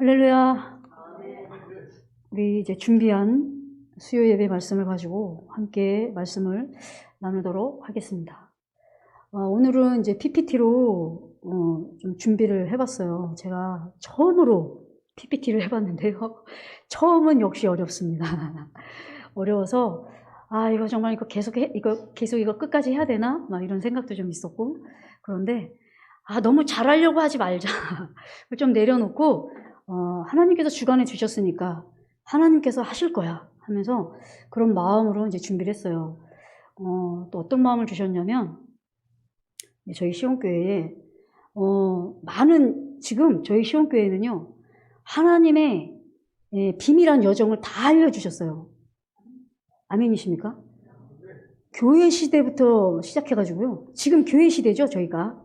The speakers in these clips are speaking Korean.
할렐루야. 우리 이제 준비한 수요 예배 말씀을 가지고 함께 말씀을 나누도록 하겠습니다. 오늘은 이제 PPT로 좀 준비를 해봤어요. 제가 처음으로 PPT를 해봤는데요. 처음은 역시 어렵습니다. 어려워서 이거 정말 이거 계속 끝까지 해야 되나? 막 이런 생각도 좀 있었고, 그런데 너무 잘하려고 하지 말자. 좀 내려놓고 하나님께서 주관해 주셨으니까 하나님께서 하실 거야 하면서 그런 마음으로 이제 준비를 했어요. 또 어떤 마음을 주셨냐면, 저희 시온교회에 지금 저희 시온교회는요, 하나님의 비밀한 여정을 다 알려주셨어요. 아멘이십니까? 교회 시대부터 시작해가지고요, 지금 교회 시대죠. 저희가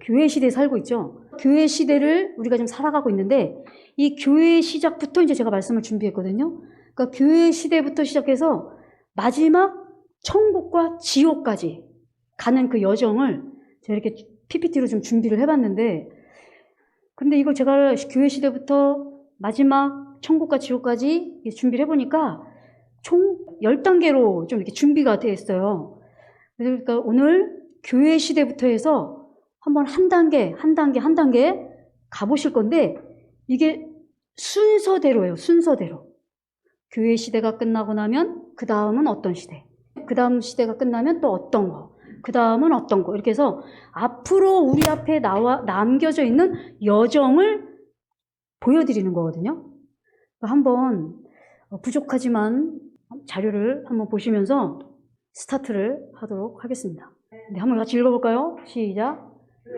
교회 시대에 살고 있죠. 교회 시대를 우리가 지금 살아가고 있는데, 이 교회 시작부터 이제 제가 말씀을 준비했거든요. 그러니까 교회 시대부터 시작해서 마지막 천국과 지옥까지 가는 그 여정을 제가 이렇게 PPT로 좀 준비를 해봤는데, 근데 이걸 제가 교회 시대부터 마지막 천국과 지옥까지 준비를 해보니까 총 10단계로 좀 이렇게 준비가 됐어요. 그러니까 오늘 교회 시대부터 해서 한번 한 단계 가보실 건데, 이게 순서대로예요. 순서대로. 교회 시대가 끝나고 나면 그 다음은 어떤 시대, 그 다음 시대가 끝나면 또 어떤 거, 그 다음은 어떤 거, 이렇게 해서 앞으로 우리 앞에 남겨져 있는 여정을 보여드리는 거거든요. 한번 부족하지만 자료를 한번 보시면서 스타트를 하도록 하겠습니다. 네, 한번 같이 읽어볼까요? 시작.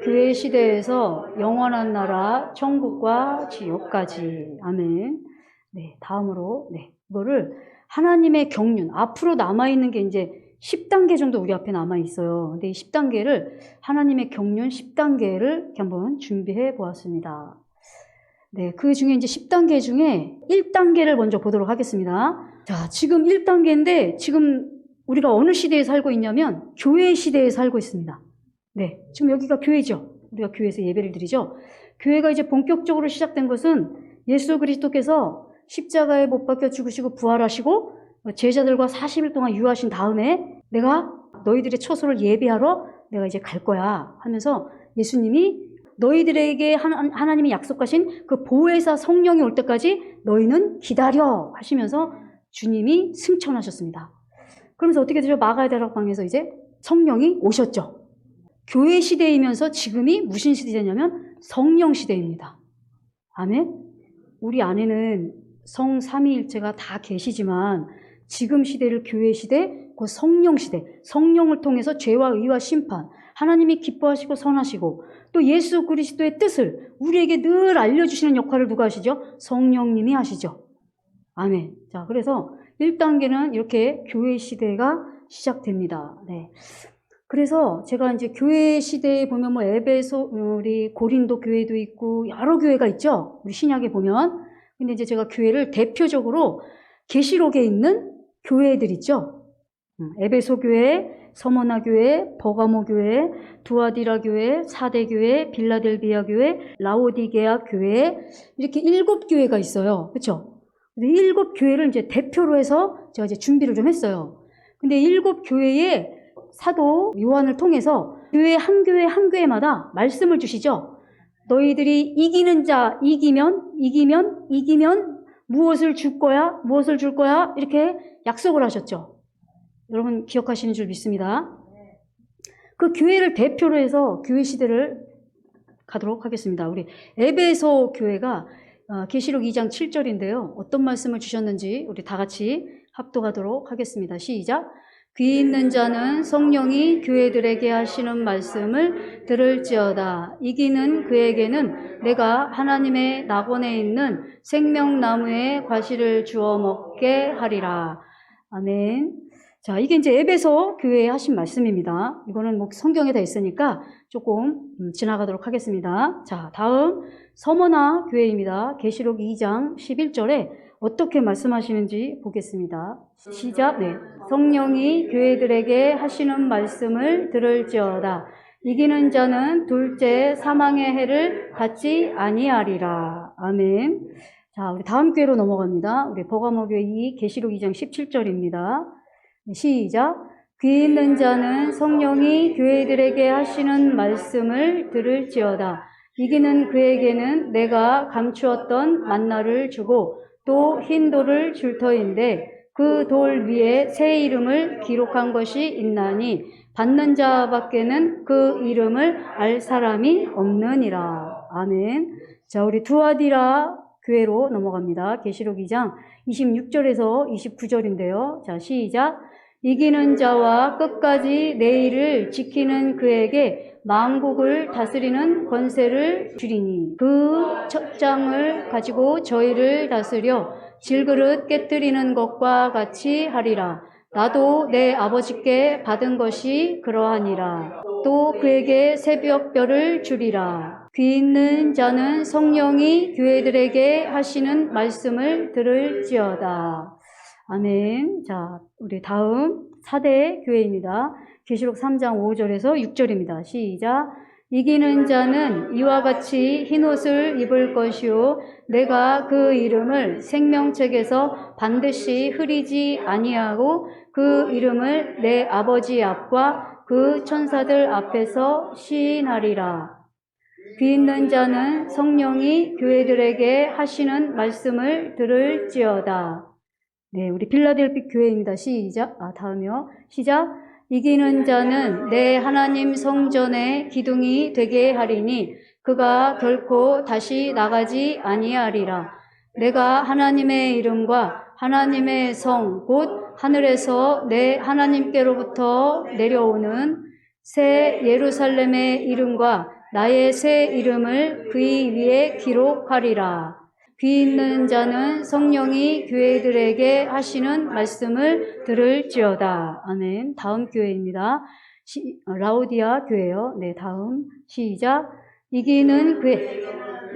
교회 시대에서 영원한 나라 천국과 지옥까지. 아멘. 네, 다음으로 이거를 하나님의 경륜, 앞으로 남아있는 게 이제 10단계 정도 우리 앞에 남아있어요. 근데 이 10단계를, 하나님의 경륜 10단계를 이렇게 한번 준비해 보았습니다. 네, 그 중에 이제 10단계 중에 1단계를 먼저 보도록 하겠습니다. 자, 지금 1단계인데 지금 우리가 어느 시대에 살고 있냐면 교회 시대에 살고 있습니다. 네, 지금 여기가 교회죠. 우리가 교회에서 예배를 드리죠. 교회가 이제 본격적으로 시작된 것은 예수 그리스도께서 십자가에 못 박혀 죽으시고 부활하시고 제자들과 40일 동안 유하신 다음에 내가 너희들의 처소를 예배하러 내가 이제 갈 거야 하면서 예수님이 너희들에게 하나님이 약속하신 그 보혜사 성령이 올 때까지 너희는 기다려 하시면서 주님이 승천하셨습니다. 그러면서 어떻게 되죠? 마가의 다락방에서 이제 성령이 오셨죠. 교회 시대이면서 지금이 무슨 시대냐면 성령 시대입니다. 아멘? 우리 안에는 성 삼위일체가 다 계시지만 지금 시대를 교회 시대, 그 성령 시대, 성령을 통해서 죄와 의와 심판, 하나님이 기뻐하시고 선하시고 또 예수 그리스도의 뜻을 우리에게 늘 알려주시는 역할을 누가 하시죠? 성령님이 하시죠. 아멘. 자, 그래서 1단계는 이렇게 교회 시대가 시작됩니다. 네. 그래서 제가 이제 교회 시대에 보면 에베소, 우리 고린도 교회도 있고 여러 교회가 있죠. 우리 신약에 보면. 근데 이제 제가 교회를 대표적으로 계시록에 있는 교회들 있죠. 에베소 교회, 서머나 교회, 버가모 교회, 두아디라 교회, 사대 교회, 빌라델비아 교회, 라오디게아 교회, 이렇게 7교회가 있어요. 그렇죠? 근데 7교회를 이제 대표로 해서 제가 이제 준비를 좀 했어요. 근데 7교회의 사도 요한을 통해서 교회 한 교회마다 말씀을 주시죠. 너희들이 이기면 무엇을 줄 거야? 이렇게 약속을 하셨죠. 여러분 기억하시는 줄 믿습니다. 그 교회를 대표로 해서 교회 시대를 가도록 하겠습니다. 우리 에베소 교회가 계시록 2장 7절인데요. 어떤 말씀을 주셨는지 우리 다 같이 합독하도록 하겠습니다. 시작. 귀 있는 자는 성령이 교회들에게 하시는 말씀을 들을지어다. 이기는 그에게는 내가 하나님의 낙원에 있는 생명나무의 과실을 주어 먹게 하리라. 아멘. 자, 이게 이제 에베소 교회에 하신 말씀입니다. 이거는 성경에 다 있으니까 조금 지나가도록 하겠습니다. 자, 다음 서머나 교회입니다. 계시록 2장 11절에 어떻게 말씀하시는지 보겠습니다. 시작. 네. 성령이 교회들에게 하시는 말씀을 들을지어다. 이기는 자는 둘째 사망의 해를 받지 아니하리라. 아멘. 자, 우리 다음 교회로 넘어갑니다. 우리 버가모교회 2 계시록 2장 17절입니다. 시작. 귀 있는 자는 성령이 교회들에게 하시는 말씀을 들을지어다. 이기는 그에게는 내가 감추었던 만나를 주고 또 흰 돌을 줄 터인데 그 돌 위에 새 이름을 기록한 것이 있나니 받는 자밖에는 그 이름을 알 사람이 없느니라. 아멘. 자, 우리 두아디라 교회로 넘어갑니다. 계시록 2장 26절에서 29절인데요. 자, 시작. 이기는 자와 끝까지 내 일을 지키는 그에게 만국을 다스리는 권세를 주리니 그 첩장을 가지고 저희를 다스려 질그릇 깨뜨리는 것과 같이 하리라. 나도 내 아버지께 받은 것이 그러하니라. 또 그에게 새벽별을 주리라. 귀 있는 자는 성령이 교회들에게 하시는 말씀을 들을지어다. 아멘. 자, 우리 다음 4대 교회입니다. 계시록 3장 5절에서 6절입니다. 시작. 이기는 자는 이와 같이 흰옷을 입을 것이요 내가 그 이름을 생명책에서 반드시 흐리지 아니하고 그 이름을 내 아버지 앞과 그 천사들 앞에서 시인하리라. 귀 있는 자는 성령이 교회들에게 하시는 말씀을 들을지어다. 네, 우리 빌라델피 교회입니다. 시작. 다음이요. 시작. 이기는 자는 내 하나님 성전의 기둥이 되게 하리니 그가 결코 다시 나가지 아니하리라. 내가 하나님의 이름과 하나님의 성 곧 하늘에서 내 하나님께로부터 내려오는 새 예루살렘의 이름과 나의 새 이름을 그의 위에 기록하리라. 귀 있는 자는 성령이 교회들에게 하시는 말씀을 들을지어다. 아멘. 다음 교회입니다. 라오디아 교회요. 네, 다음. 시작. 이기는 그의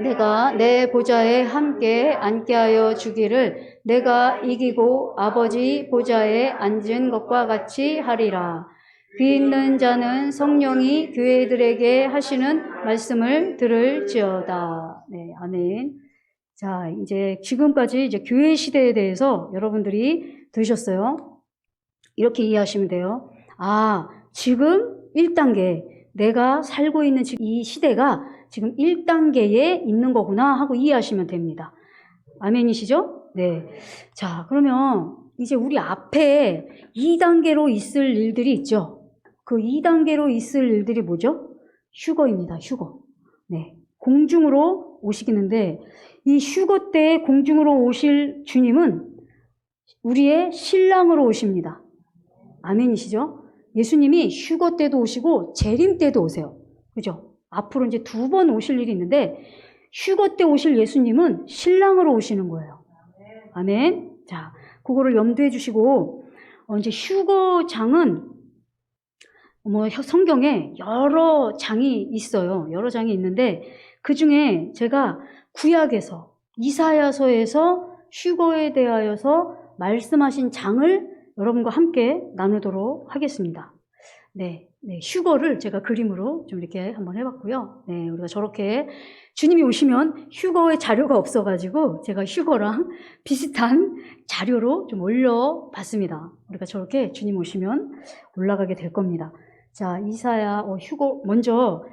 내가 내 보좌에 함께 앉게 하여 주기를 내가 이기고 아버지 보좌에 앉은 것과 같이 하리라. 귀 있는 자는 성령이 교회들에게 하시는 말씀을 들을지어다. 네, 아멘. 자, 이제 지금까지 이제 교회 시대에 대해서 여러분들이 들으셨어요. 이렇게 이해하시면 돼요. 아, 지금 1단계, 내가 살고 있는 지금 이 시대가 지금 1단계에 있는 거구나 하고 이해하시면 됩니다. 아멘이시죠? 네. 자, 그러면 이제 우리 앞에 2단계로 있을 일들이 있죠. 그 2단계로 있을 일들이 뭐죠? 휴거입니다. 휴거. 네. 공중으로 오시겠는데 이 휴거 때 공중으로 오실 주님은 우리의 신랑으로 오십니다. 아멘이시죠? 예수님이 휴거 때도 오시고 재림 때도 오세요. 그죠? 앞으로 이제 2번 오실 일이 있는데 휴거 때 오실 예수님은 신랑으로 오시는 거예요. 아멘. 자, 그거를 염두해 주시고 이제 휴거장은 성경에 여러 장이 있어요. 여러 장이 있는데 그 중에 제가 구약에서 이사야서에서 휴거에 대하여서 말씀하신 장을 여러분과 함께 나누도록 하겠습니다. 네, 휴거를 제가 그림으로 좀 이렇게 한번 해봤고요. 네, 우리가 저렇게 주님이 오시면 휴거의 자료가 없어가지고 제가 휴거랑 비슷한 자료로 좀 올려봤습니다. 우리가 저렇게 주님 오시면 올라가게 될 겁니다. 자, 이사야, 휴거, 먼저,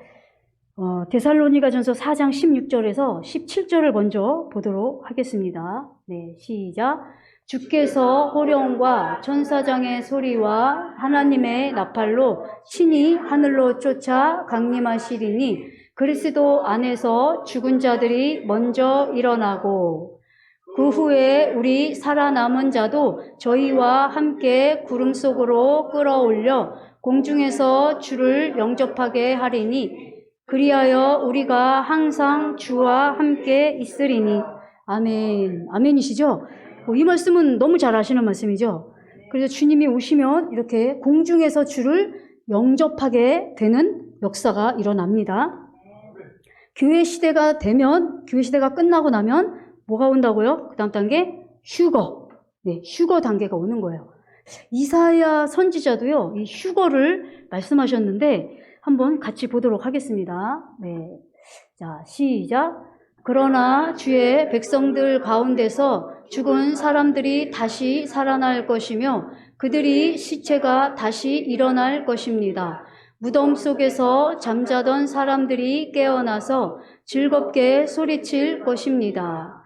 데살로니가전서 4장 16절에서 17절을 먼저 보도록 하겠습니다. 네, 시작. 주께서 호령과 천사장의 소리와 하나님의 나팔로 친히 하늘로 쫓아 강림하시리니 그리스도 안에서 죽은 자들이 먼저 일어나고 그 후에 우리 살아남은 자도 저희와 함께 구름 속으로 끌어올려 공중에서 주를 영접하게 하리니 그리하여 우리가 항상 주와 함께 있으리니. 아멘. 아멘이시죠? 이 말씀은 너무 잘 아시는 말씀이죠? 그래서 주님이 오시면 이렇게 공중에서 주를 영접하게 되는 역사가 일어납니다. 교회 시대가 끝나고 나면 뭐가 온다고요? 그 다음 단계? 휴거. 네, 휴거 단계가 오는 거예요. 이사야 선지자도요, 이 휴거를 말씀하셨는데 한번 같이 보도록 하겠습니다. 네. 자, 시작. 그러나 주의 백성들 가운데서 죽은 사람들이 다시 살아날 것이며 그들이 시체가 다시 일어날 것입니다. 무덤 속에서 잠자던 사람들이 깨어나서 즐겁게 소리칠 것입니다.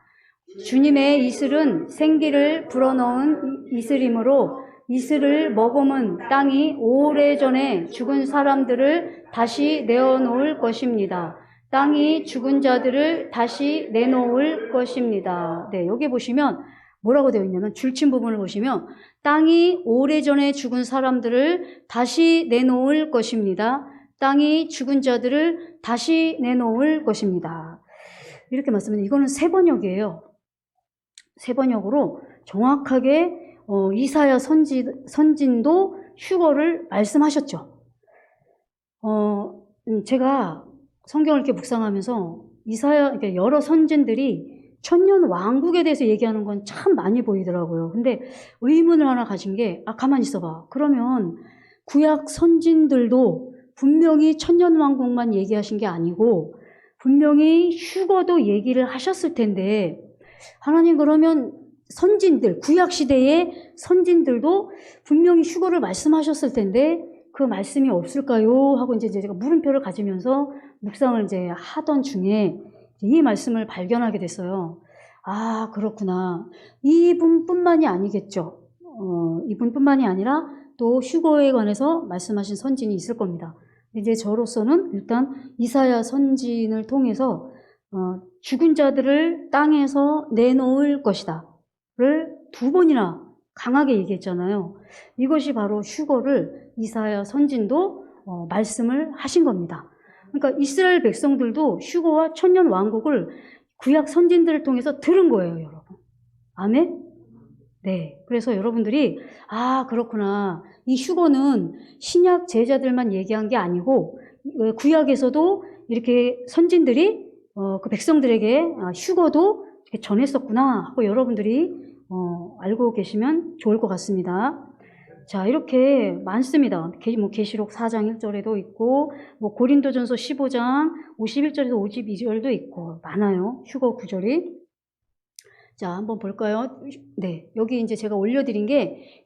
주님의 이슬은 생기를 불어넣은 이슬이므로 이슬을 머금은 땅이 오래전에 죽은 사람들을 다시 내어놓을 것입니다. 땅이 죽은 자들을 다시 내놓을 것입니다. 네, 여기 보시면 뭐라고 되어 있냐면 줄친 부분을 보시면 땅이 오래전에 죽은 사람들을 다시 내놓을 것입니다. 땅이 죽은 자들을 다시 내놓을 것입니다. 이렇게 말씀드리면 이거는 새 번역이에요. 새 번역으로 정확하게 이사야 선진도 휴거를 말씀하셨죠. 제가 성경을 이렇게 묵상하면서 이사야, 여러 선진들이 천년 왕국에 대해서 얘기하는 건 참 많이 보이더라고요. 근데 의문을 하나 가진 게, 가만히 있어봐. 그러면 구약 선진들도 분명히 천년 왕국만 얘기하신 게 아니고 분명히 휴거도 얘기를 하셨을 텐데 하나님 그러면 선진들, 구약 시대의 선진들도 분명히 휴거를 말씀하셨을 텐데 그 말씀이 없을까요? 하고 이제 제가 물음표를 가지면서 묵상을 이제 하던 중에 이 말씀을 발견하게 됐어요. 아, 그렇구나. 이분뿐만이 아니겠죠. 이분뿐만이 아니라 또 휴거에 관해서 말씀하신 선진이 있을 겁니다. 이제 저로서는 일단 이사야 선진을 통해서 죽은 자들을 땅에서 내놓을 것이다 를 두 번이나 강하게 얘기했잖아요. 이것이 바로 휴거를 이사야 선진도 말씀을 하신 겁니다. 그러니까 이스라엘 백성들도 휴거와 천년 왕국을 구약 선진들을 통해서 들은 거예요, 여러분. 아멘? 네. 그래서 여러분들이 그렇구나. 이 휴거는 신약 제자들만 얘기한 게 아니고 구약에서도 이렇게 선진들이 그 백성들에게 휴거도 이렇게 전했었구나 하고 여러분들이 알고 계시면 좋을 것 같습니다. 자, 이렇게 많습니다. 계시록 4장 1절에도 있고, 고린도전서 15장 51절에서 52절도 있고, 많아요. 휴거 구절이. 자, 한번 볼까요? 네. 여기 이제 제가 올려드린 게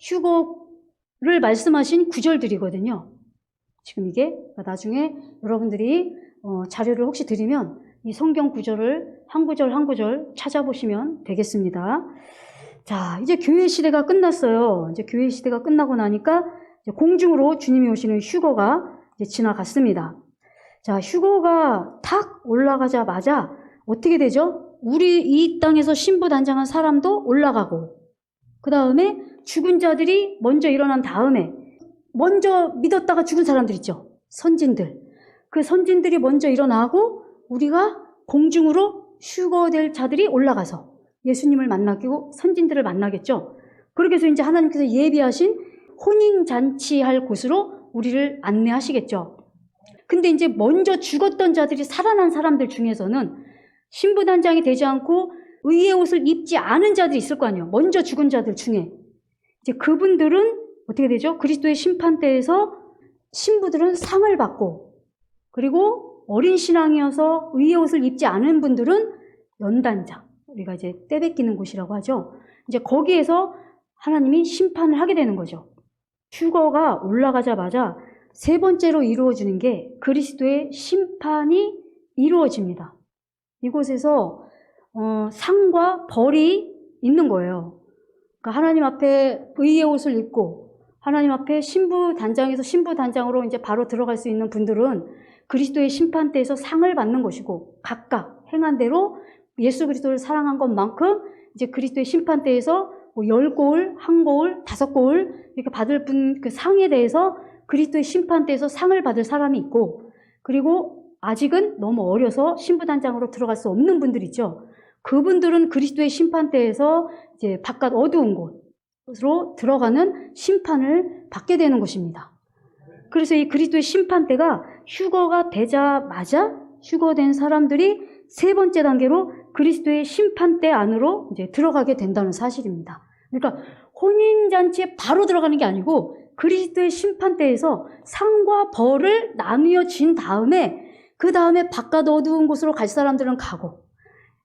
휴거를 말씀하신 구절들이거든요. 지금 이게 나중에 여러분들이 자료를 혹시 드리면 이 성경 구절을 한 구절 한 구절 찾아보시면 되겠습니다. 자, 이제 교회 시대가 끝났어요. 이제 교회 시대가 끝나고 나니까 이제 공중으로 주님이 오시는 휴거가 이제 지나갔습니다. 자, 휴거가 탁 올라가자마자 어떻게 되죠? 우리 이 땅에서 신부단장한 사람도 올라가고, 그 다음에 죽은 자들이 먼저 일어난 다음에 먼저 믿었다가 죽은 사람들 있죠. 선진들. 그 선진들이 먼저 일어나고 우리가 공중으로 휴거될 자들이 올라가서 예수님을 만나고 선진들을 만나겠죠. 그렇게 해서 이제 하나님께서 예비하신 혼인잔치할 곳으로 우리를 안내하시겠죠. 근데 이제 먼저 죽었던 자들이 살아난 사람들 중에서는 신부단장이 되지 않고 의의 옷을 입지 않은 자들이 있을 거 아니에요. 먼저 죽은 자들 중에. 이제 그분들은 어떻게 되죠? 그리스도의 심판대에서 신부들은 상을 받고, 그리고 어린 신앙이어서 의의 옷을 입지 않은 분들은 연단장, 우리가 이제 떼뱉기는 곳이라고 하죠. 이제 거기에서 하나님이 심판을 하게 되는 거죠. 휴거가 올라가자마자 세 번째로 이루어지는 게 그리스도의 심판이 이루어집니다. 이곳에서 상과 벌이 있는 거예요. 그러니까 하나님 앞에 의의 옷을 입고 하나님 앞에 신부단장에서 신부단장으로 이제 바로 들어갈 수 있는 분들은 그리스도의 심판대에서 상을 받는 것이고, 각각 행한 대로 예수 그리스도를 사랑한 것만큼 이제 그리스도의 심판대에서 10고울, 1고울, 5고울 이렇게 받을 그 상에 대해서 그리스도의 심판대에서 상을 받을 사람이 있고, 그리고 아직은 너무 어려서 신부단장으로 들어갈 수 없는 분들 있죠. 그분들은 그리스도의 심판대에서 이제 바깥 어두운 곳으로 들어가는 심판을 받게 되는 것입니다. 그래서 이 그리스도의 심판대가 휴거가 되자마자 휴거된 사람들이 세 번째 단계로 그리스도의 심판대 안으로 이제 들어가게 된다는 사실입니다. 그러니까 혼인잔치에 바로 들어가는 게 아니고 그리스도의 심판대에서 상과 벌을 나누어 진 다음에 그 다음에 바깥 어두운 곳으로 갈 사람들은 가고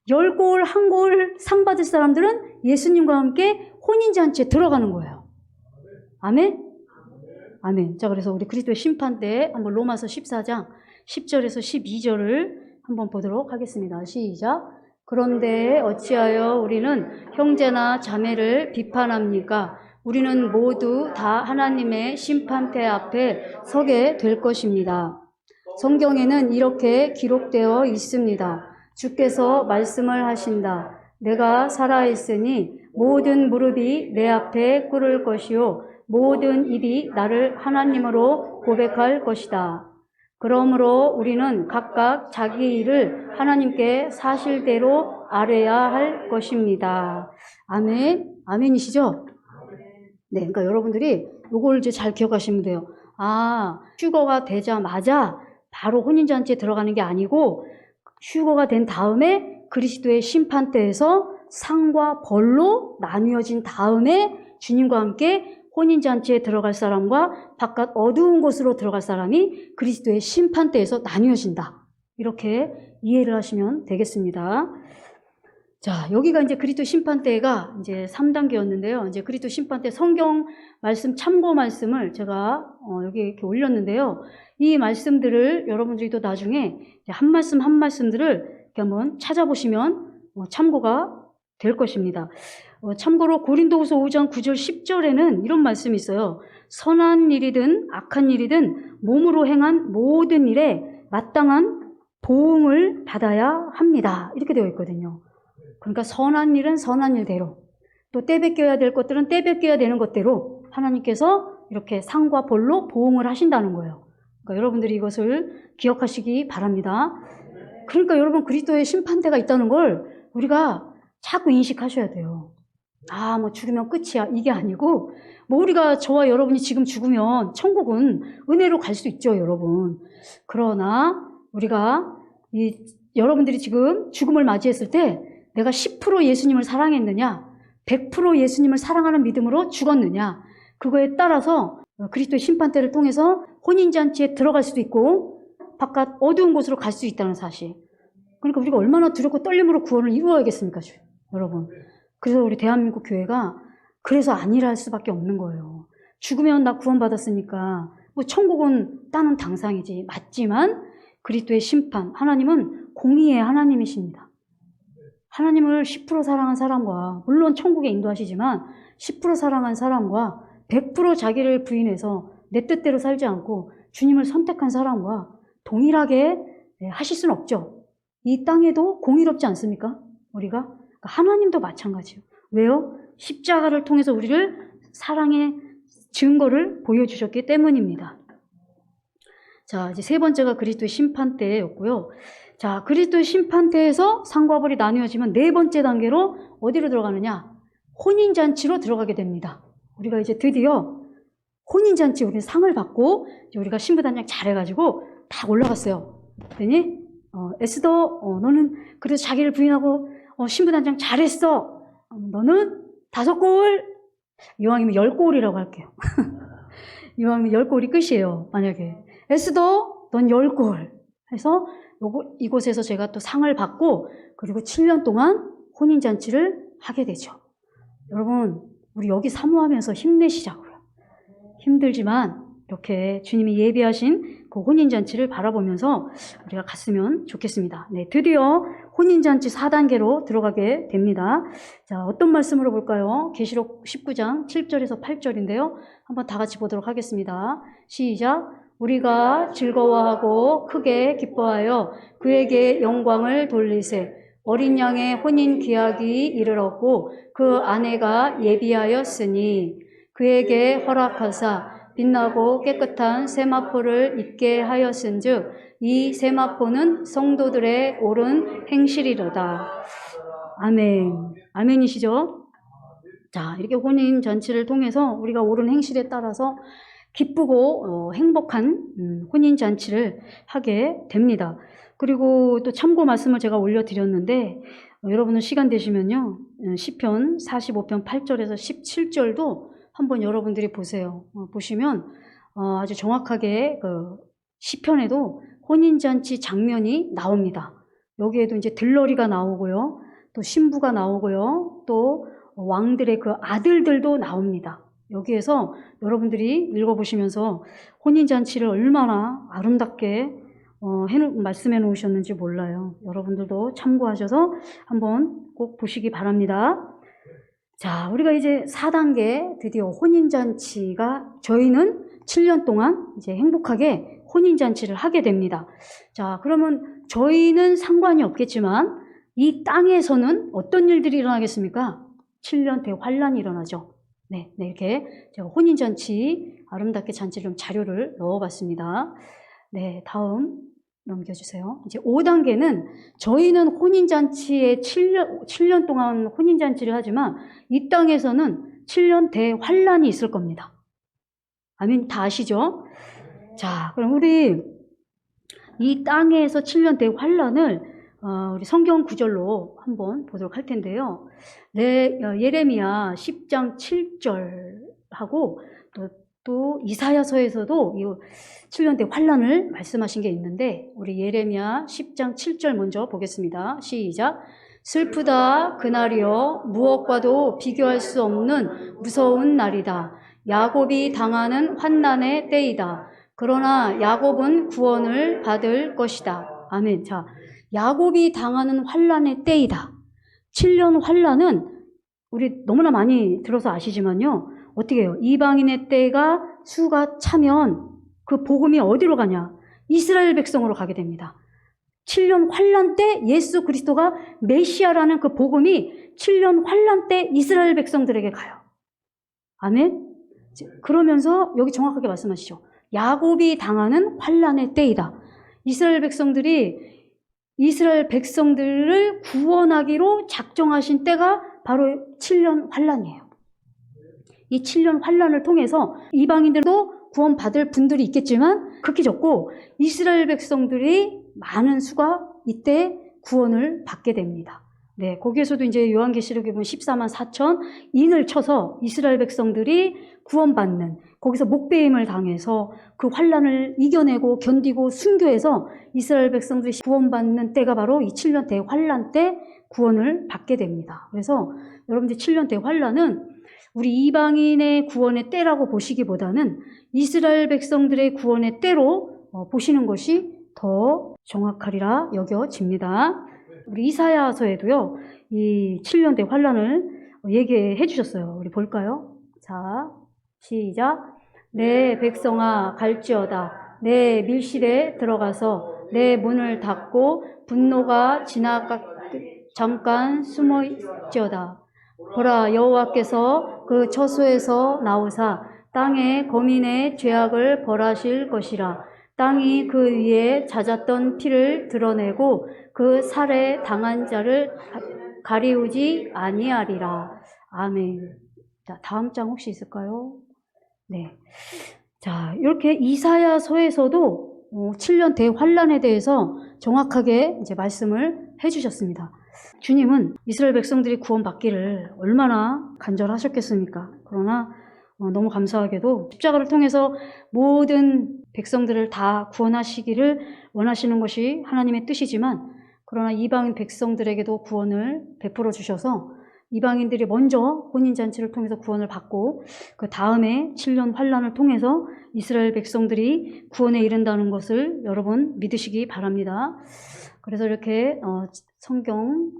10골, 1골 상 받을 사람들은 예수님과 함께 혼인잔치에 들어가는 거예요. 아멘? 아멘. 자, 그래서 우리 그리스도의 심판대에 한번 로마서 14장 10절에서 12절을 한번 보도록 하겠습니다. 시작. 그런데 어찌하여 우리는 형제나 자매를 비판합니까? 우리는 모두 다 하나님의 심판대 앞에 서게 될 것입니다. 성경에는 이렇게 기록되어 있습니다. 주께서 말씀을 하신다. 내가 살아있으니 모든 무릎이 내 앞에 꿇을 것이요 모든 입이 나를 하나님으로 고백할 것이다. 그러므로 우리는 각각 자기 일을 하나님께 사실대로 아뢰야 할 것입니다. 아멘. 아멘이시죠? 네, 그러니까 여러분들이 요걸 이제 잘 기억하시면 돼요. 아, 휴거가 되자마자 바로 혼인잔치에 들어가는 게 아니고 휴거가 된 다음에 그리스도의 심판대에서 상과 벌로 나뉘어진 다음에 주님과 함께 혼인잔치에 들어갈 사람과 바깥 어두운 곳으로 들어갈 사람이 그리스도의 심판대에서 나뉘어진다. 이렇게 이해를 하시면 되겠습니다. 자, 여기가 이제 그리스도 심판대가 이제 3단계였는데요. 이제 그리스도 심판대 성경 말씀, 참고 말씀을 제가 여기 이렇게 올렸는데요. 이 말씀들을 여러분들이 또 나중에 한 말씀 한 말씀들을 이렇게 한번 찾아보시면 참고가 될 것입니다. 참고로 고린도후서 5장 9절 10절에는 이런 말씀이 있어요. 선한 일이든 악한 일이든 몸으로 행한 모든 일에 마땅한 보응을 받아야 합니다. 이렇게 되어 있거든요. 그러니까 선한 일은 선한 일대로, 또 떼베껴야 될 것들은 떼베껴야 되는 것대로 하나님께서 이렇게 상과 벌로 보응을 하신다는 거예요. 그러니까 여러분들이 이것을 기억하시기 바랍니다. 그러니까 여러분 그리스도의 심판대가 있다는 걸 우리가 자꾸 인식하셔야 돼요. 아, 뭐 죽으면 끝이야. 이게 아니고, 뭐 우리가 저와 여러분이 지금 죽으면 천국은 은혜로 갈 수 있죠, 여러분. 그러나 우리가 여러분들이 지금 죽음을 맞이했을 때 내가 10% 예수님을 사랑했느냐, 100% 예수님을 사랑하는 믿음으로 죽었느냐, 그거에 따라서 그리스도의 심판대를 통해서 혼인잔치에 들어갈 수도 있고 바깥 어두운 곳으로 갈 수 있다는 사실. 그러니까 우리가 얼마나 두렵고 떨림으로 구원을 이루어야겠습니까, 여러분. 그래서 우리 대한민국 교회가 그래서 안일할 할 수밖에 없는 거예요. 죽으면 나 구원받았으니까 뭐 천국은 따는 당상이지. 맞지만 그리스도의 심판, 하나님은 공의의 하나님이십니다. 하나님을 10% 사랑한 사람과, 물론 천국에 인도하시지만 10% 사랑한 사람과 100% 자기를 부인해서 내 뜻대로 살지 않고 주님을 선택한 사람과 동일하게 하실 수는 없죠. 이 땅에도 공의롭지 않습니까? 우리가? 하나님도 마찬가지예요. 왜요? 십자가를 통해서 우리를 사랑의 증거를 보여주셨기 때문입니다. 자, 이제 세 번째가 그리스도의 심판대였고요. 자, 그리스도의 심판대에서 상과 벌이 나뉘어지면 네 번째 단계로 어디로 들어가느냐? 혼인잔치로 들어가게 됩니다. 우리가 이제 드디어 혼인잔치 우리는 상을 받고 우리가 신부단장 잘해가지고 다 올라갔어요. 그랬더니 에스더, 너는 그래도 자기를 부인하고 신부단장 잘했어. 너는 5골, 이왕이면 10골이라고 할게요. 이왕이면 10골이 끝이에요. 만약에 에스더, 넌 10골 해서 이곳에서 제가 또 상을 받고 그리고 7년 동안 혼인잔치를 하게 되죠. 여러분, 우리 여기 사모하면서 힘내시자고요. 힘들지만 이렇게 주님이 예비하신 그 혼인잔치를 바라보면서 우리가 갔으면 좋겠습니다. 네, 드디어 혼인잔치 4단계로 들어가게 됩니다. 자, 어떤 말씀으로 볼까요? 계시록 19장 7절에서 8절인데요. 한번 다 같이 보도록 하겠습니다. 시작. 우리가 즐거워하고 크게 기뻐하여 그에게 영광을 돌리세. 어린 양의 혼인 기약이 이르렀고 그 아내가 예비하였으니 그에게 허락하사 빛나고 깨끗한 세마포를 입게 하였은즉 이 세마포는 성도들의 옳은 행실이로다. 아멘. 아멘이시죠? 자, 이렇게 혼인 잔치를 통해서 우리가 옳은 행실에 따라서 기쁘고 행복한 혼인 잔치를 하게 됩니다. 그리고 또 참고 말씀을 제가 올려드렸는데 여러분은 시간 되시면요, 시편 45편 8절에서 17절도 한번 여러분들이 보세요. 보시면 아주 정확하게 시편에도 혼인잔치 장면이 나옵니다. 여기에도 이제 들러리가 나오고요. 또 신부가 나오고요. 또 왕들의 그 아들들도 나옵니다. 여기에서 여러분들이 읽어보시면서 혼인잔치를 얼마나 아름답게 말씀해 놓으셨는지 몰라요. 여러분들도 참고하셔서 한번 꼭 보시기 바랍니다. 자, 우리가 이제 4단계 드디어 혼인잔치가 저희는 7년 동안 이제 행복하게 혼인잔치를 하게 됩니다. 자, 그러면 저희는 상관이 없겠지만 이 땅에서는 어떤 일들이 일어나겠습니까? 7년 대환란이 일어나죠. 네, 이렇게 제가 혼인잔치 아름답게 잔치를 좀 자료를 넣어봤습니다. 네, 다음 넘겨주세요. 이제 5단계는 저희는 혼인잔치에 7년 동안 혼인잔치를 하지만 이 땅에서는 7년 대환란이 있을 겁니다. 아멘, 다 아시죠? 자, 그럼 우리 이 땅에서 7년 대환란을 우리 성경 구절로 한번 보도록 할 텐데요. 예레미야 10장 7절하고 또 이사야서에서도 이 7년 대환란을 말씀하신 게 있는데 우리 예레미야 10장 7절 먼저 보겠습니다. 시작. 슬프다 그날이여 무엇과도 비교할 수 없는 무서운 날이다. 야곱이 당하는 환난의 때이다. 그러나 야곱은 구원을 받을 것이다. 아멘. 자, 야곱이 당하는 환난의 때이다. 7년 환난은 우리 너무나 많이 들어서 아시지만요. 어떻게 해요? 이방인의 때가 수가 차면 그 복음이 어디로 가냐? 이스라엘 백성으로 가게 됩니다. 7년 환난 때 예수 그리스도가 메시아라는 그 복음이 7년 환난 때 이스라엘 백성들에게 가요. 아멘? 그러면서 여기 정확하게 말씀하시죠. 야곱이 당하는 환난의 때이다. 이스라엘 백성들을 구원하기로 작정하신 때가 바로 7년 환난이에요. 이 7년 환난을 통해서 이방인들도 구원받을 분들이 있겠지만 극히 적고 이스라엘 백성들이 많은 수가 이때 구원을 받게 됩니다. 네, 거기에서도 이제 요한계시록에 보면 14만 4천 인을 쳐서 이스라엘 백성들이 구원받는, 거기서 목배임을 당해서 그 환난을 이겨내고 견디고 순교해서 이스라엘 백성들이 구원받는 때가 바로 이 7년 대환난 때 구원을 받게 됩니다. 그래서 여러분들 7년 대환난은 우리 이방인의 구원의 때라고 보시기보다는 이스라엘 백성들의 구원의 때로 보시는 것이 더 정확하리라 여겨집니다. 우리 이사야서에도요, 이 7년 대환란을 얘기해 주셨어요. 우리 볼까요? 자, 시작. 내 백성아 갈지어다. 내 밀실에 들어가서 내 문을 닫고 분노가 잠깐 숨어 있지어다. 보라, 여호와께서 그 처소에서 나오사 땅의 거민의 죄악을 벌하실 것이라. 땅이 그 위에 잦았던 피를 드러내고 그 살해 당한 자를 가리우지 아니하리라. 아멘. 자, 다음 장 혹시 있을까요? 네. 자, 이렇게 이사야서에서도 7년 대환란에 대해서 정확하게 이제 말씀을 해주셨습니다. 주님은 이스라엘 백성들이 구원받기를 얼마나 간절하셨겠습니까? 그러나 너무 감사하게도 십자가를 통해서 모든 백성들을 다 구원하시기를 원하시는 것이 하나님의 뜻이지만, 그러나 이방인 백성들에게도 구원을 베풀어 주셔서 이방인들이 먼저 혼인잔치를 통해서 구원을 받고 그 다음에 7년 환란을 통해서 이스라엘 백성들이 구원에 이른다는 것을 여러분 믿으시기 바랍니다. 그래서 이렇게 성경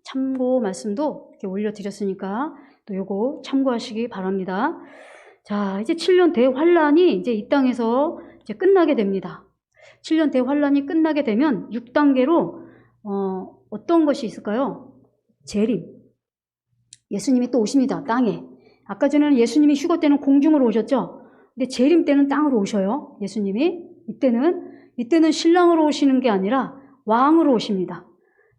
참고 말씀도 이렇게 올려드렸으니까 또 요거 참고하시기 바랍니다. 자, 이제 7년 대환란이 이제 이 땅에서 이제 끝나게 됩니다. 7년 대환란이 끝나게 되면 6단계로 어떤 것이 있을까요? 재림. 예수님이 또 오십니다. 땅에. 아까 전에는 예수님이 휴거 때는 공중으로 오셨죠? 근데 재림 때는 땅으로 오셔요. 예수님이. 이때는 신랑으로 오시는 게 아니라 왕으로 오십니다.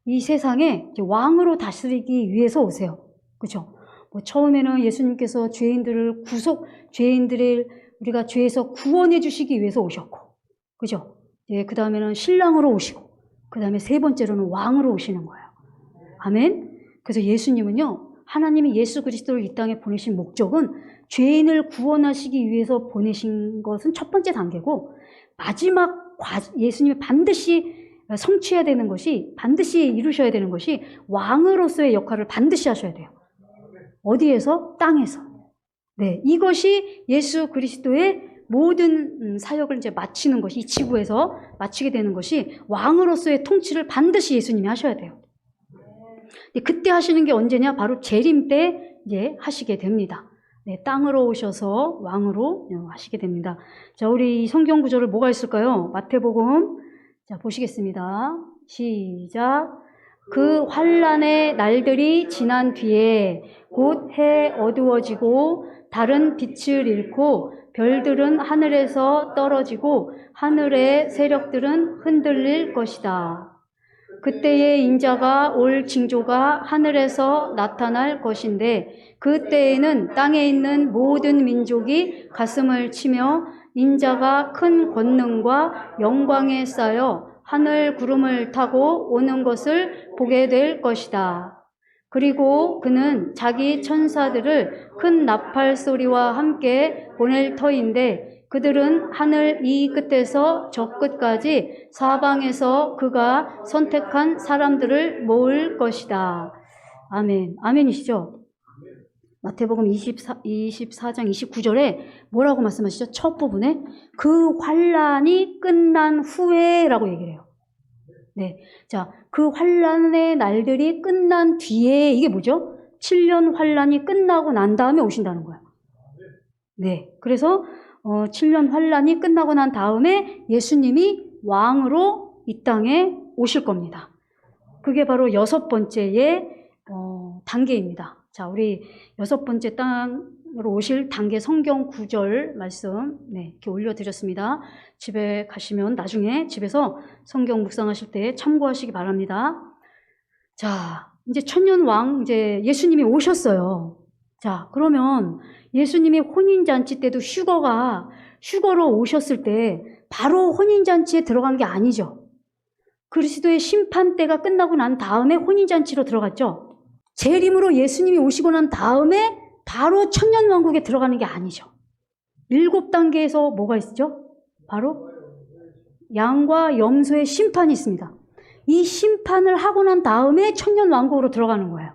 이 세상에 이제 왕으로 다스리기 위해서 오세요. 그렇죠? 처음에는 예수님께서 죄인들을 우리가 죄에서 구원해 주시기 위해서 오셨고, 그죠? 그 다음에는 신랑으로 오시고, 그 다음에 세 번째로는 왕으로 오시는 거예요. 아멘? 그래서 예수님은요, 하나님이 예수 그리스도를 이 땅에 보내신 목적은 죄인을 구원하시기 위해서 보내신 것은 첫 번째 단계고, 마지막 예수님이 반드시 성취해야 되는 것이, 반드시 이루셔야 되는 것이 왕으로서의 역할을 반드시 하셔야 돼요. 어디에서? 땅에서. 네, 이것이 예수 그리스도의 모든 사역을 이제 마치는 것이, 이 지구에서 마치게 되는 것이 왕으로서의 통치를 반드시 예수님이 하셔야 돼요. 그때 하시는 게 언제냐? 바로 재림 때 이제 하시게 됩니다. 네, 땅으로 오셔서 왕으로 하시게 됩니다. 자, 우리 이 성경 구절을 뭐가 있을까요? 마태복음. 자, 보시겠습니다. 시작. 그 환난의 날들이 지난 뒤에 곧 해 어두워지고 다른 빛을 잃고 별들은 하늘에서 떨어지고 하늘의 세력들은 흔들릴 것이다. 그때에 인자가 올 징조가 하늘에서 나타날 것인데 그때에는 땅에 있는 모든 민족이 가슴을 치며 인자가 큰 권능과 영광에 쌓여 하늘 구름을 타고 오는 것을 보게 될 것이다. 그리고 그는 자기 천사들을 큰 나팔 소리와 함께 보낼 터인데 그들은 하늘 이 끝에서 저 끝까지 사방에서 그가 선택한 사람들을 모을 것이다. 아멘. 아멘이시죠? 마태복음 24장 29절에 뭐라고 말씀하시죠? 첫 부분에 그 환난이 끝난 후에라고 얘기를 해요. 네. 자, 그 환난의 날들이 끝난 뒤에 이게 뭐죠? 7년 환난이 끝나고 난 다음에 오신다는 거예요. 네. 그래서 7년 환난이 끝나고 난 다음에 예수님이 왕으로 이 땅에 오실 겁니다. 그게 바로 6번째의 단계입니다. 자, 우리 6번째 땅으로 오실 단계 성경 구절 말씀 이렇게 올려드렸습니다. 집에 가시면 나중에 집에서 성경 묵상하실 때 참고하시기 바랍니다. 자, 이제 천년왕 이제 예수님이 오셨어요. 자, 그러면 예수님이 혼인잔치 때도 휴거로 오셨을 때 바로 혼인잔치에 들어간 게 아니죠. 그리스도의 심판 때가 끝나고 난 다음에 혼인잔치로 들어갔죠. 재림으로 예수님이 오시고 난 다음에 바로 천년왕국에 들어가는 게 아니죠. 7단계에서 뭐가 있죠? 바로 양과 염소의 심판이 있습니다. 이 심판을 하고 난 다음에 천년왕국으로 들어가는 거예요.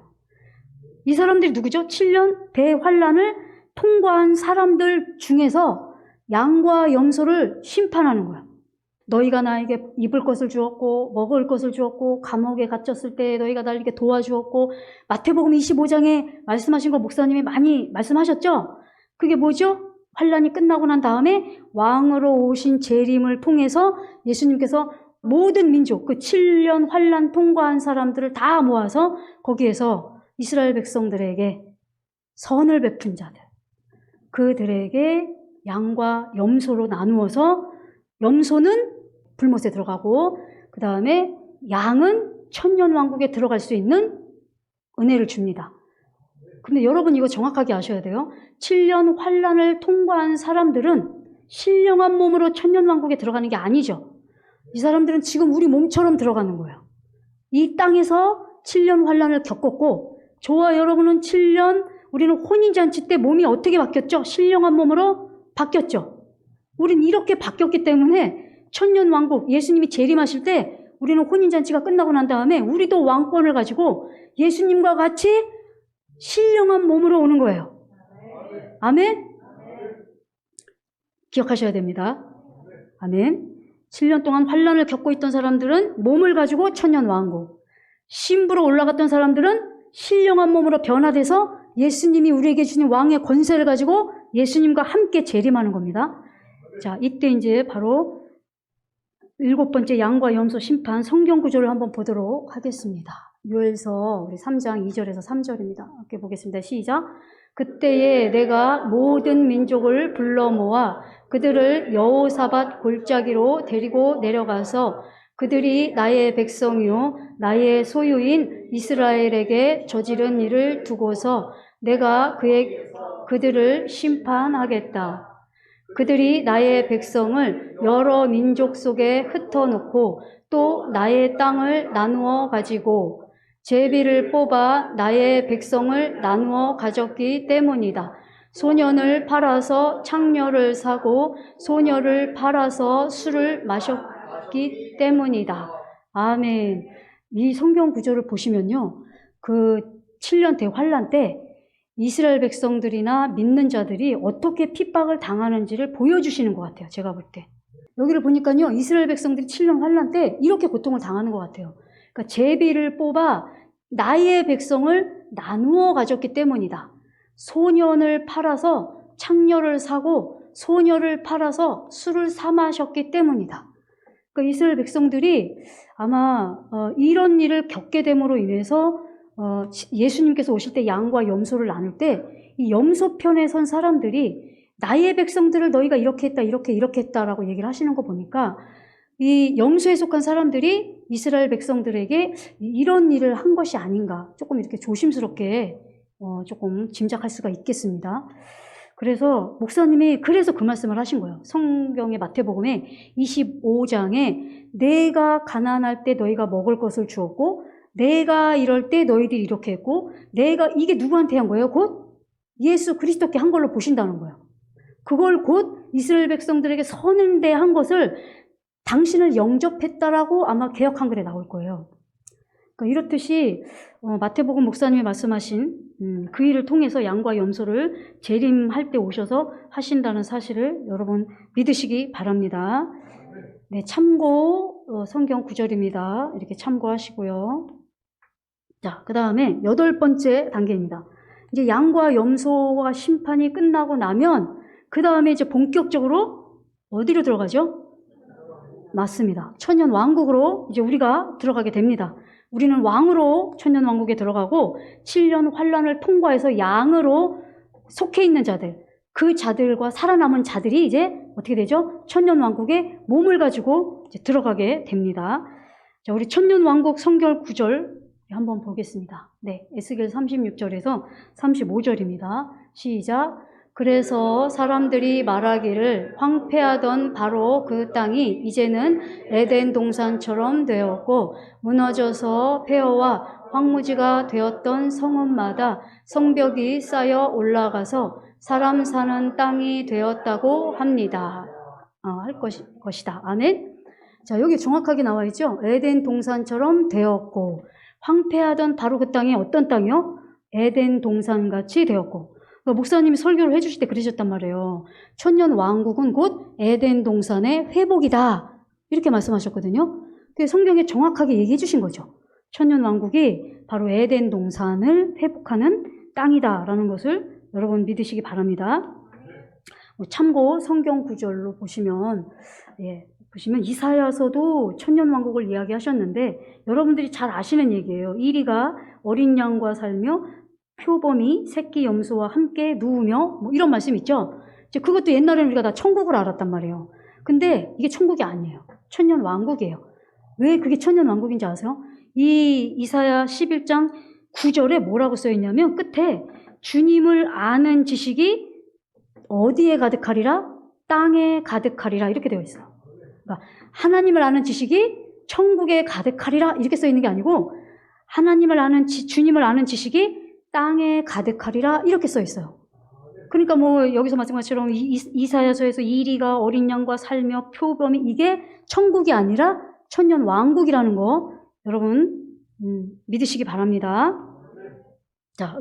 이 사람들이 누구죠? 7년 대환란을 통과한 사람들 중에서 양과 염소를 심판하는 거예요. 너희가 나에게 입을 것을 주었고 먹을 것을 주었고 감옥에 갇혔을 때 너희가 날 이렇게 도와주었고 마태복음 25장에 말씀하신 거 목사님이 많이 말씀하셨죠? 그게 뭐죠? 환란이 끝나고 난 다음에 왕으로 오신 재림을 통해서 예수님께서 모든 민족, 그 7년 환란 통과한 사람들을 다 모아서 거기에서 이스라엘 백성들에게 선을 베푼 자들, 그들에게 양과 염소로 나누어서 염소는 불못에 들어가고 그 다음에 양은 천년왕국에 들어갈 수 있는 은혜를 줍니다. 근데 여러분 이거 정확하게 아셔야 돼요. 7년 환란을 통과한 사람들은 신령한 몸으로 천년왕국에 들어가는 게 아니죠. 이 사람들은 지금 우리 몸처럼 들어가는 거예요. 이 땅에서 7년 환란을 겪었고 저와 여러분은 7년 우리는 혼인잔치 때 몸이 어떻게 바뀌었죠? 신령한 몸으로 바뀌었죠. 우린 이렇게 바뀌었기 때문에 천년왕국 예수님이 재림하실 때 우리는 혼인잔치가 끝나고 난 다음에 우리도 왕권을 가지고 예수님과 같이 신령한 몸으로 오는 거예요. 아멘? 기억하셔야 됩니다. 아멘. 7년 동안 환란을 겪고 있던 사람들은 몸을 가지고 천년왕국, 신부로 올라갔던 사람들은 신령한 몸으로 변화돼서 예수님이 우리에게 주신 왕의 권세를 가지고 예수님과 함께 재림하는 겁니다. 자, 이때 이제 바로 7번째 양과 염소 심판 성경 구절을 한번 보도록 하겠습니다. 요엘서 우리 3장 2절에서 3절입니다. 함께 보겠습니다. 시작. 그때에 내가 모든 민족을 불러 모아 그들을 여호사밧 골짜기로 데리고 내려가서 그들이 나의 백성이요 나의 소유인 이스라엘에게 저지른 일을 두고서 내가 그들을 심판하겠다. 그들이 나의 백성을 여러 민족 속에 흩어놓고 또 나의 땅을 나누어 가지고 제비를 뽑아 나의 백성을 나누어 가졌기 때문이다. 소년을 팔아서 창녀를 사고 소녀를 팔아서 술을 마셨기 때문이다. 아멘. 이 성경 구절을 보시면요. 그 7년 대환란 때 이스라엘 백성들이나 믿는 자들이 어떻게 핍박을 당하는지를 보여주시는 것 같아요. 제가 볼 때. 여기를 보니까요. 이스라엘 백성들이 7년 환란 때 이렇게 고통을 당하는 것 같아요. 그러니까 제비를 뽑아 나의 백성을 나누어 가졌기 때문이다. 소년을 팔아서 창녀를 사고 소녀를 팔아서 술을 사 마셨기 때문이다. 그러니까 이스라엘 백성들이 아마 이런 일을 겪게 됨으로 인해서 예수님께서 오실 때 양과 염소를 나눌 때 이 염소편에 선 사람들이 나의 백성들을 너희가 이렇게 했다, 이렇게 했다라고 얘기를 하시는 거 보니까 이 염소에 속한 사람들이 이스라엘 백성들에게 이런 일을 한 것이 아닌가 조금 이렇게 조심스럽게 조금 짐작할 수가 있겠습니다. 그래서 목사님이 그래서 그 말씀을 하신 거예요. 성경의 마태복음에 25장에 내가 가난할 때 너희가 먹을 것을 주었고 내가 이럴 때 너희들이 이렇게 했고 내가 이게 누구한테 한 거예요? 곧 예수 그리스도께 한 걸로 보신다는 거예요. 그걸 곧 이스라엘 백성들에게 선언대 한 것을 당신을 영접했다라고 아마 개역 한글에 나올 거예요. 그러니까 이렇듯이 마태복음 목사님이 말씀하신 그 일을 통해서 양과 염소를 재림할 때 오셔서 하신다는 사실을 여러분 믿으시기 바랍니다. 네, 참고 성경 구절입니다. 이렇게 참고하시고요. 자, 그 다음에 8번째 단계입니다. 이제 양과 염소와 심판이 끝나고 나면 그 다음에 이제 본격적으로 어디로 들어가죠? 맞습니다. 천년 왕국으로 이제 우리가 들어가게 됩니다. 우리는 왕으로 천년 왕국에 들어가고 7년 환란을 통과해서 양으로 속해 있는 자들, 그 자들과 살아남은 자들이 이제 어떻게 되죠? 천년 왕국에 몸을 가지고 이제 들어가게 됩니다. 자, 우리 천년 왕국 성결 구절 한번 보겠습니다. 네, 에스겔 36절에서 35절입니다. 시작. 그래서 사람들이 말하기를 황폐하던 바로 그 땅이 이제는 에덴 동산처럼 되었고 무너져서 폐허와 황무지가 되었던 성읍마다 성벽이 쌓여 올라가서 사람 사는 땅이 되었다고 합니다. 할 것이다. 아멘. 자, 여기 정확하게 나와 있죠. 에덴 동산처럼 되었고 황폐하던 바로 그 땅이 어떤 땅이요? 에덴 동산같이 되었고. 그러니까 목사님이 설교를 해주실 때 그러셨단 말이에요. 천년 왕국은 곧 에덴 동산의 회복이다. 이렇게 말씀하셨거든요. 그게 성경에 정확하게 얘기해 주신 거죠. 천년 왕국이 바로 에덴 동산을 회복하는 땅이다라는 것을 여러분 믿으시기 바랍니다. 참고 성경 구절로 보시면 이사야서도 천년 왕국을 이야기하셨는데 여러분들이 잘 아시는 얘기예요. 이리가 어린 양과 살며 표범이 새끼 염소와 함께 누우며 뭐 이런 말씀 있죠. 이제 그것도 옛날에는 우리가 다 천국을 알았단 말이에요. 근데 이게 천국이 아니에요. 천년 왕국이에요. 왜 그게 천년 왕국인지 아세요? 이 이사야 11장 9절에 뭐라고 써 있냐면 끝에 주님을 아는 지식이 어디에 가득하리라? 땅에 가득하리라 이렇게 되어 있어요. 그러니까 하나님을 아는 지식이 천국에 가득하리라 이렇게 써 있는 게 아니고 하나님을 아는 주님을 아는 지식이 땅에 가득하리라 이렇게 써 있어요. 그러니까 뭐 여기서 말씀한 것처럼 이사야서에서 이리가 어린 양과 살며 표범이 이게 천국이 아니라 천년 왕국이라는 거 여러분 믿으시기 바랍니다. 자,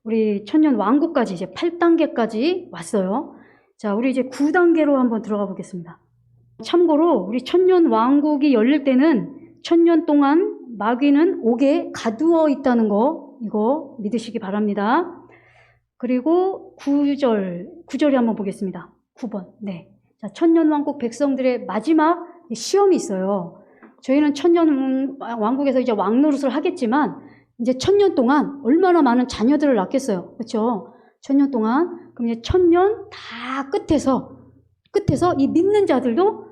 우리 천년 왕국까지 이제 8단계까지 왔어요. 자, 우리 이제 9단계로 한번 들어가 보겠습니다. 참고로 우리 천년 왕국이 열릴 때는 천년 동안 마귀는 옥에 가두어 있다는 거 이거 믿으시기 바랍니다. 그리고 9절에 한번 보겠습니다. 9번. 네. 자, 천년 왕국 백성들의 마지막 시험이 있어요. 저희는 천년 왕국에서 이제 왕노릇을 하겠지만 이제 천년 동안 얼마나 많은 자녀들을 낳겠어요. 그렇죠? 천년 동안 그럼 이제 천년 다 끝에서 이 믿는 자들도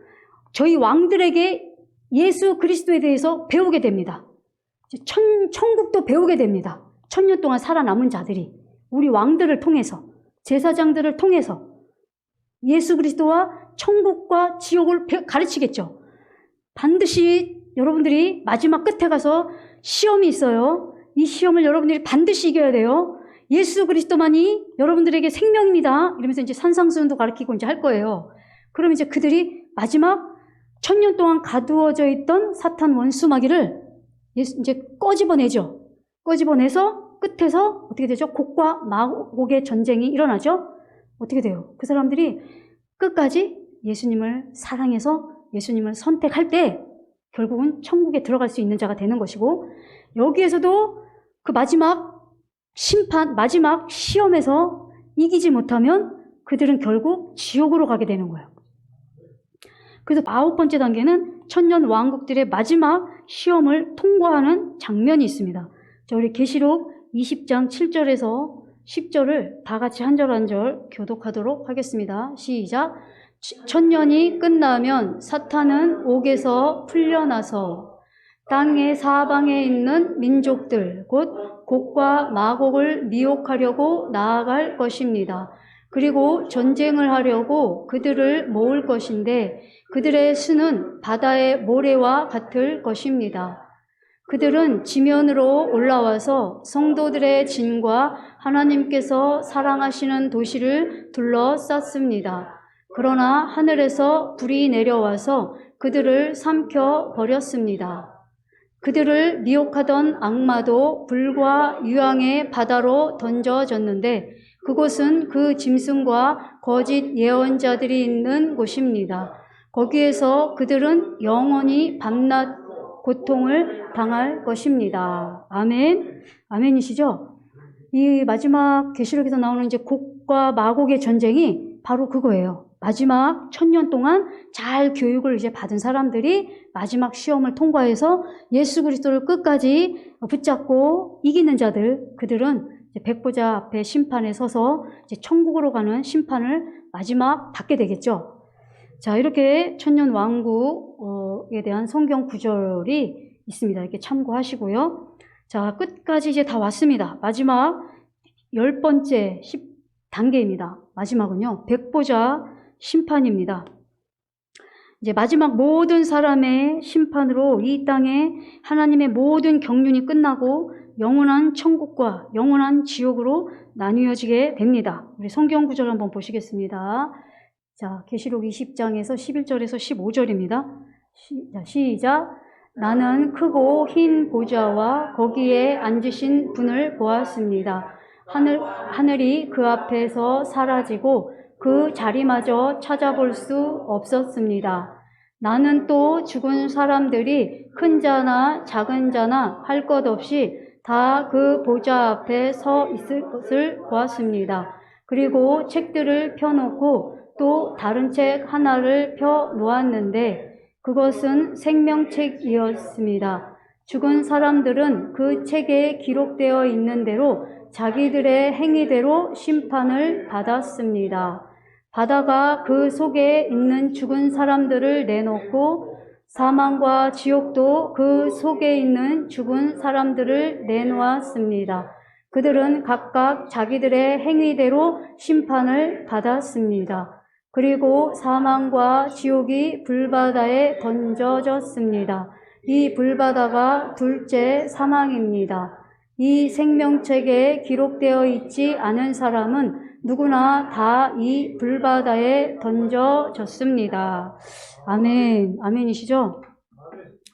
저희 왕들에게 예수 그리스도에 대해서 배우게 됩니다. 천국도 배우게 됩니다. 천년 동안 살아남은 자들이 우리 왕들을 통해서 제사장들을 통해서 예수 그리스도와 천국과 지옥을 가르치겠죠. 반드시 여러분들이 마지막 끝에 가서 시험이 있어요. 이 시험을 여러분들이 반드시 이겨야 돼요. 예수 그리스도만이 여러분들에게 생명입니다. 이러면서 이제 산상수훈도 가르치고 이제 할 거예요. 그러면 이제 그들이 마지막 1000년 동안 가두어져 있던 사탄 원수 마귀를 이제 꺼집어내죠. 꺼집어내서 끝에서 어떻게 되죠? 곡과 마곡의 전쟁이 일어나죠. 어떻게 돼요? 그 사람들이 끝까지 예수님을 사랑해서 예수님을 선택할 때 결국은 천국에 들어갈 수 있는 자가 되는 것이고, 여기에서도 그 마지막 심판, 마지막 시험에서 이기지 못하면 그들은 결국 지옥으로 가게 되는 거예요. 그래서 9번째 단계는 천년 왕국들의 마지막 시험을 통과하는 장면이 있습니다. 자, 우리 계시록 20장 7절에서 10절을 다 같이 한 절 한 절 교독하도록 하겠습니다. 시작. 천년이 끝나면 사탄은 옥에서 풀려나서 땅의 사방에 있는 민족들, 곧 곡과 마곡을 미혹하려고 나아갈 것입니다. 그리고 전쟁을 하려고 그들을 모을 것인데 그들의 수는 바다의 모래와 같을 것입니다. 그들은 지면으로 올라와서 성도들의 진과 하나님께서 사랑하시는 도시를 둘러쌌습니다. 그러나 하늘에서 불이 내려와서 그들을 삼켜 버렸습니다. 그들을 미혹하던 악마도 불과 유황의 바다로 던져졌는데 그곳은 그 짐승과 거짓 예언자들이 있는 곳입니다. 거기에서 그들은 영원히 밤낮 고통을 당할 것입니다. 아멘. 아멘이시죠? 이 마지막 계시록에서 나오는 이제 곡과 마곡의 전쟁이 바로 그거예요. 마지막 1000년 동안 잘 교육을 이제 받은 사람들이 마지막 시험을 통과해서 예수 그리스도를 끝까지 붙잡고 이기는 자들, 그들은 이제 백보자 앞에 심판에 서서 이제 천국으로 가는 심판을 마지막 받게 되겠죠. 자, 이렇게 천년 왕국에 대한 성경 구절이 있습니다. 이렇게 참고하시고요. 자, 끝까지 이제 다 왔습니다. 마지막 10번째 단계입니다. 마지막은요, 백보자 심판입니다. 이제 마지막 모든 사람의 심판으로 이 땅에 하나님의 모든 경륜이 끝나고 영원한 천국과 영원한 지옥으로 나뉘어지게 됩니다. 우리 성경 구절 한번 보시겠습니다. 자, 계시록 20장에서 11절에서 15절입니다. 시작. 나는 크고 흰 보좌와 거기에 앉으신 분을 보았습니다. 하늘이 그 앞에서 사라지고 그 자리마저 찾아볼 수 없었습니다. 나는 또 죽은 사람들이 큰 자나 작은 자나 할 것 없이 다 그 보좌 앞에 서 있을 것을 보았습니다. 그리고 책들을 펴놓고 또 다른 책 하나를 펴 놓았는데 그것은 생명책이었습니다. 죽은 사람들은 그 책에 기록되어 있는 대로 자기들의 행위대로 심판을 받았습니다. 바다가 그 속에 있는 죽은 사람들을 내놓고 사망과 지옥도 그 속에 있는 죽은 사람들을 내놓았습니다. 그들은 각각 자기들의 행위대로 심판을 받았습니다. 그리고 사망과 지옥이 불바다에 던져졌습니다. 이 불바다가 둘째 사망입니다. 이 생명책에 기록되어 있지 않은 사람은 누구나 다 이 불바다에 던져졌습니다. 아멘. 아멘이시죠?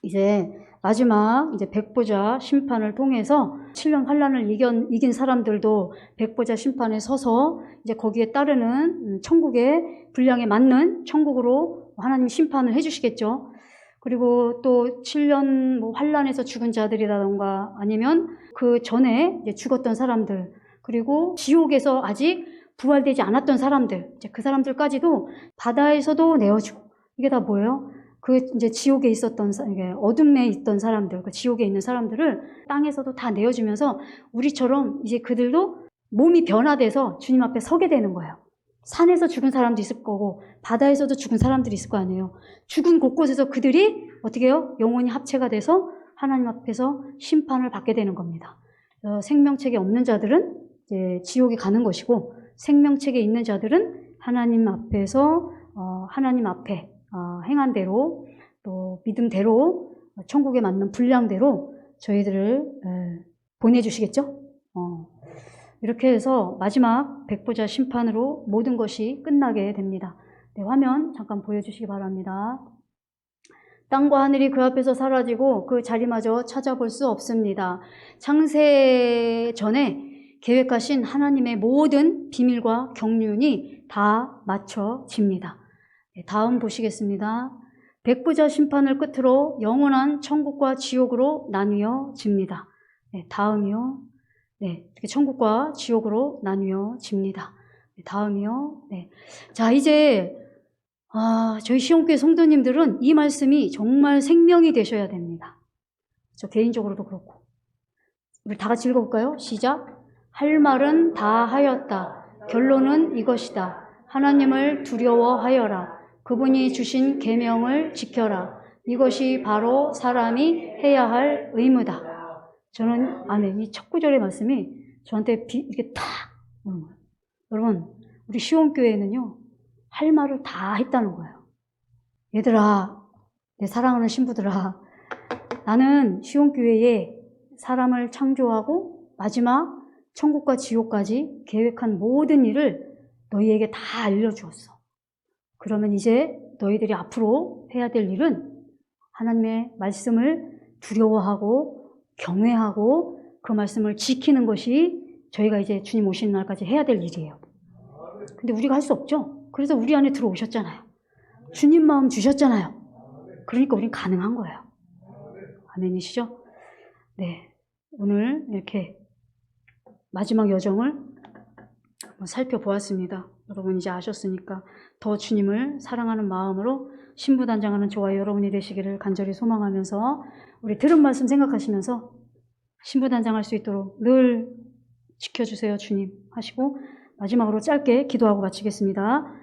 이제 마지막 이제 백보자 심판을 통해서 7년 환란을 이긴 사람들도 백보자 심판에 서서 이제 거기에 따르는 천국의 분량에 맞는 천국으로 하나님 심판을 해주시겠죠. 그리고 또 7년 환란에서 죽은 자들이라던가 아니면 그 전에 이제 죽었던 사람들, 그리고 지옥에서 아직 부활되지 않았던 사람들, 이제 그 사람들까지도 바다에서도 내어주고, 이게 다 뭐예요? 그 이제 지옥에 있었던, 어둠에 있던 사람들, 그 지옥에 있는 사람들을 땅에서도 다 내어주면서 우리처럼 이제 그들도 몸이 변화돼서 주님 앞에 서게 되는 거예요. 산에서 죽은 사람도 있을 거고 바다에서도 죽은 사람들이 있을 거 아니에요. 죽은 곳곳에서 그들이 어떻게 해요? 영원히 합체가 돼서 하나님 앞에서 심판을 받게 되는 겁니다. 생명책에 없는 자들은 이제 지옥에 가는 것이고, 생명책에 있는 자들은 하나님 앞에서 하나님 앞에 행한 대로, 또 믿음대로, 천국에 맞는 분량대로 저희들을 보내주시겠죠? 이렇게 해서 마지막 백보자 심판으로 모든 것이 끝나게 됩니다. 네, 화면 잠깐 보여주시기 바랍니다. 땅과 하늘이 그 앞에서 사라지고 그 자리마저 찾아볼 수 없습니다. 창세 전에 계획하신 하나님의 모든 비밀과 경륜이 다 맞춰집니다. 네, 다음 보시겠습니다. 백부자 심판을 끝으로 영원한 천국과 지옥으로 나뉘어집니다. 네, 다음이요. 네, 이렇게 천국과 지옥으로 나뉘어집니다. 네, 다음이요. 네. 자, 이제 저희 시온교회 성도님들은 이 말씀이 정말 생명이 되셔야 됩니다. 저 개인적으로도 그렇고. 우리 다 같이 읽어볼까요? 시작. 할 말은 다 하였다. 결론은 이것이다. 하나님을 두려워하여라. 그분이 주신 계명을 지켜라. 이것이 바로 사람이 해야 할 의무다. 저는 이 첫 구절의 말씀이 저한테 이렇게 탁 오는 거예요. 여러분, 우리 시온교회는요, 할 말을 다 했다는 거예요. 얘들아, 내 사랑하는 신부들아, 나는 시온교회에 사람을 창조하고 마지막 천국과 지옥까지 계획한 모든 일을 너희에게 다 알려주었어. 그러면 이제 너희들이 앞으로 해야 될 일은 하나님의 말씀을 두려워하고 경외하고 그 말씀을 지키는 것이 저희가 이제 주님 오시는 날까지 해야 될 일이에요. 근데 우리가 할 수 없죠. 그래서 우리 안에 들어오셨잖아요. 주님 마음 주셨잖아요. 그러니까 우린 가능한 거예요. 아멘이시죠? 네, 오늘 이렇게 마지막 여정을 살펴보았습니다. 여러분 이제 아셨으니까 더 주님을 사랑하는 마음으로 신부단장하는 저와 여러분이 되시기를 간절히 소망하면서 우리 들은 말씀 생각하시면서 신부단장할 수 있도록 늘 지켜주세요 주님 하시고 마지막으로 짧게 기도하고 마치겠습니다.